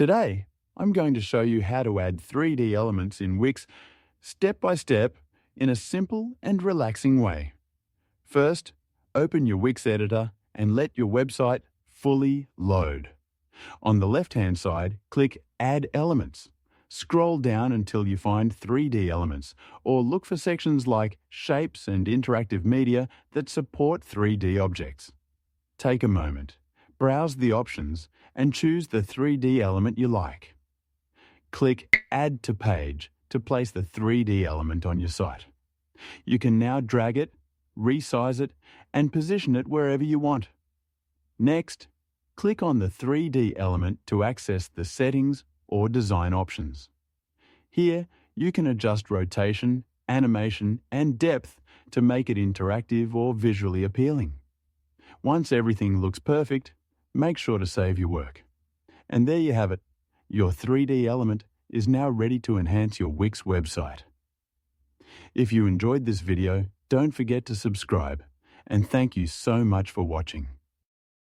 Today, I'm going to show you how to add 3D elements in Wix step by step in a simple and relaxing way. First, open your Wix editor and let your website fully load. On the left-hand side, click Add Elements. Scroll down until you find 3D elements, or look for sections like Shapes and Interactive Media that support 3D objects. Take a moment, browse the options, and choose the 3D element you like. Click Add to Page to place the 3D element on your site. You can now drag it, resize it, and position it wherever you want. Next, click on the 3D element to access the Settings or Design options. Here, you can adjust rotation, animation, and depth to make it interactive or visually appealing. Once everything looks perfect, make sure to save your work. And there you have it. Your 3D element is now ready to enhance your Wix website. If you enjoyed this video, don't forget to subscribe, and thank you so much for watching.